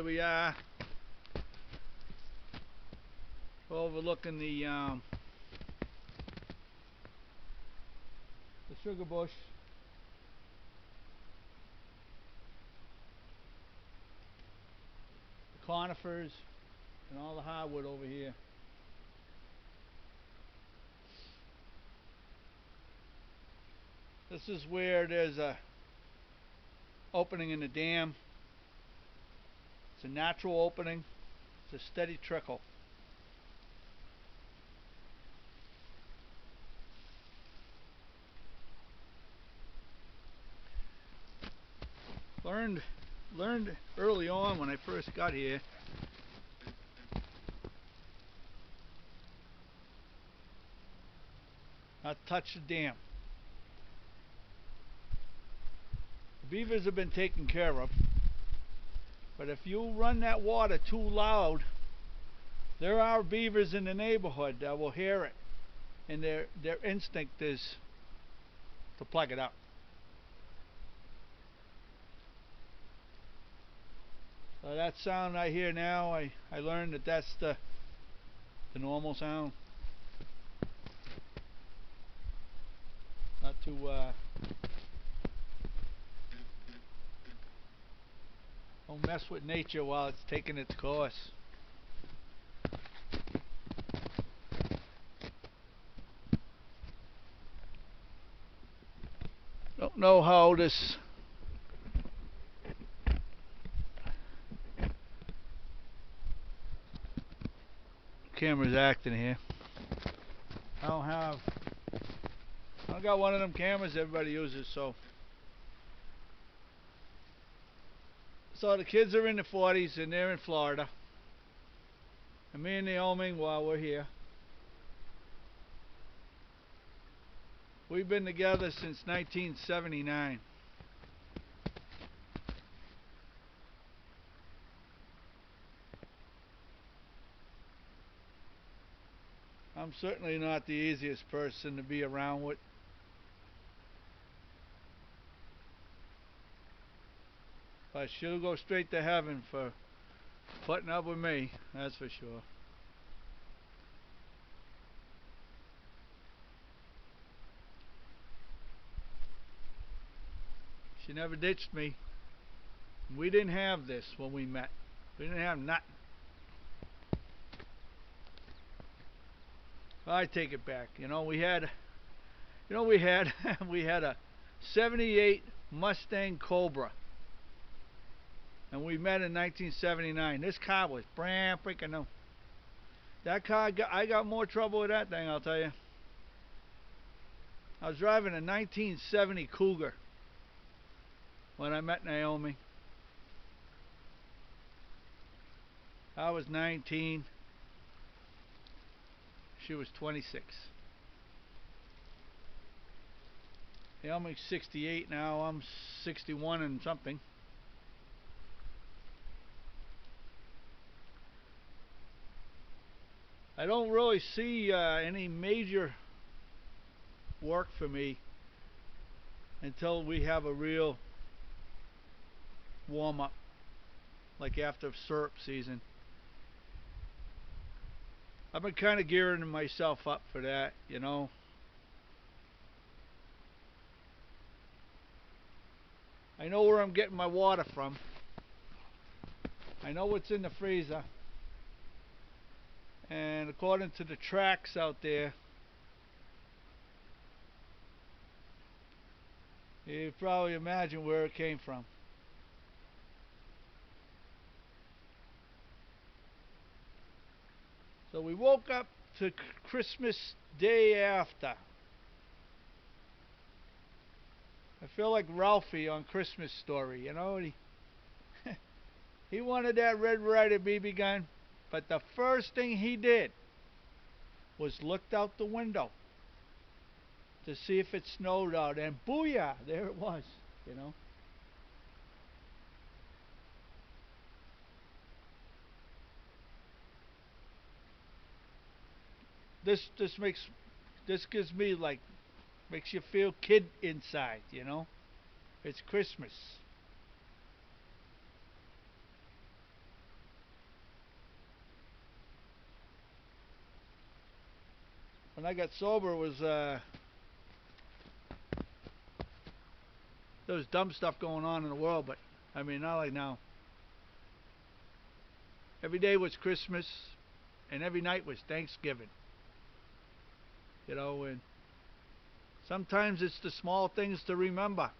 Here we are, overlooking the sugar bush. The conifers and all the hardwood over here. This is where there's a opening in the dam. It's a natural opening. It's a steady trickle. Learned early on when I first got here not to touch the dam. The beavers have been taken care of, but if you run that water too loud, there are beavers in the neighborhood that will hear it, and their instinct is to plug it up. So that sound I hear now, I learned that that's the normal sound. Not to don't mess with nature while it's taking its course. Don't know how this camera's acting here. I got one of them cameras everybody uses, so the kids are in the 40s and they're in Florida, and me and Naomi, while we're here, we've been together since 1979. I'm certainly not the easiest person to be around with. But she'll go straight to heaven for putting up with me, that's for sure. She never ditched me. We didn't have this when we met. We didn't have nothing. I take it back. We had we had a 78 Mustang Cobra. And we met in 1979. This car was brand freaking new. That car, I got more trouble with that thing, I'll tell you. I was driving a 1970 Cougar when I met Naomi. I was 19. She was 26. Naomi's 68 now. I'm 61 and something. I don't really see any major work for me until we have a real warm-up, like after syrup season. I've been kind of gearing myself up for that, I know where I'm getting my water from. I know what's in the freezer. And according to the tracks out there, you probably imagine where it came from. So we woke up to Christmas Day after. I feel like Ralphie on Christmas Story, he wanted that Red Ryder BB gun, but the first thing he did was looked out the window to see if it snowed out, and booyah, there it was, This gives me makes you feel kid inside, It's Christmas. when I got sober, it was there was dumb stuff going on in the world, but I mean, not like now. Every day was Christmas, and every night was Thanksgiving. You know, and sometimes it's the small things to remember.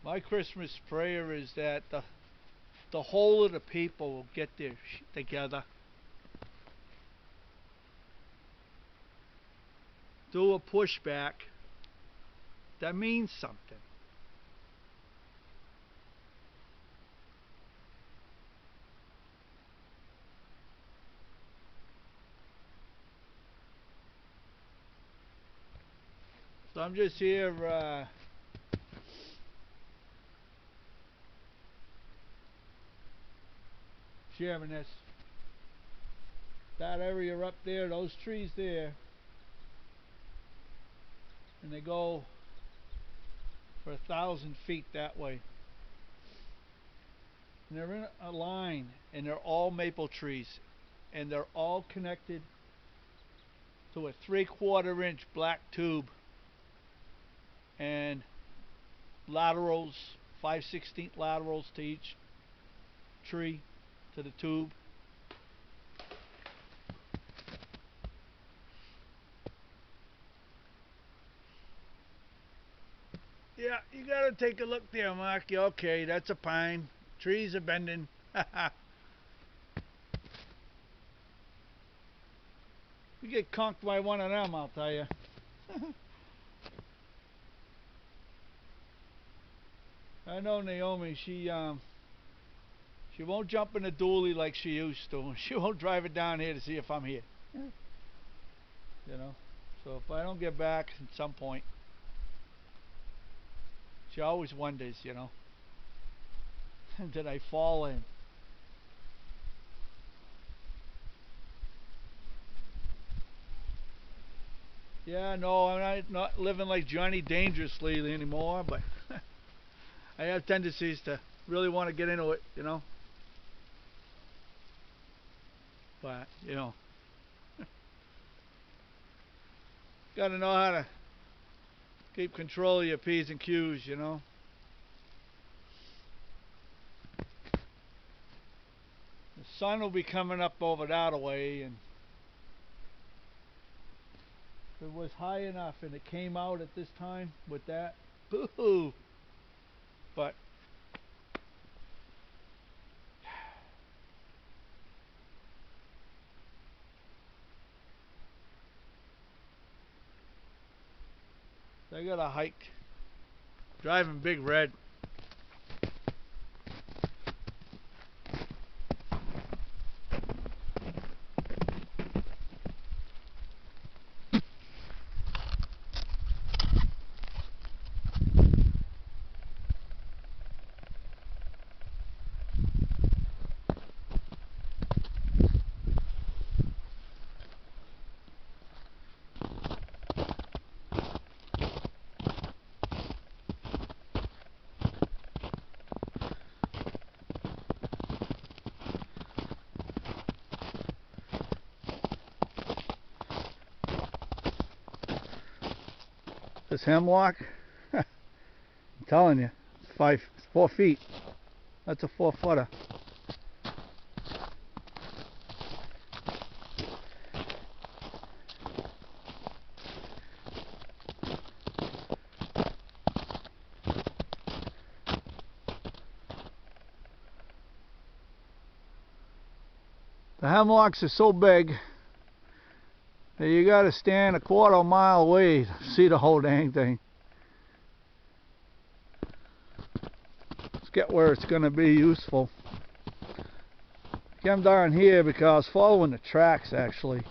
My Christmas prayer is that the whole of the people will get their shit together, do a pushback that means something. So I'm just here sharing this. That area up there, those trees there, and they go for 1,000 feet that way. And they're in a line, and they're all maple trees, and they're all connected to a 3/4 inch black tube, and laterals, 5/16 laterals to each tree, to the tube. Yeah, you gotta take a look there, Mark. Okay, that's a pine. Trees are bending. You get conked by one of them, I'll tell you. I know Naomi. She won't jump in a dually like she used to. She won't drive it down here to see if I'm here. You know. So if I don't get back at some point, she always wonders, you know, did I fall in? Yeah, no, I'm not living like Johnny Dangerously anymore, but I have tendencies to really want to get into it, you know. But, you know, got to know how to keep control of your P's and Q's, you know. The sun will be coming up over that way, and if it was high enough and it came out at this time with that, boo-hoo. But I got a hike driving Big Red. This hemlock, I'm telling you, it's 4 feet. That's a 4-footer. The hemlocks are so big that you got to stand a 1/4 mile away to see the whole dang thing. Let's get where it's going to be useful. I came down here because I was following the tracks actually.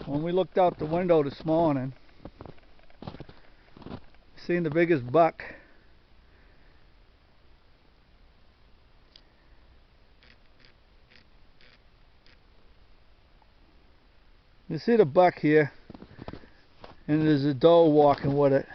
When we looked out the window this morning, seen the biggest buck. You see the buck here, and there's a doe walking with it.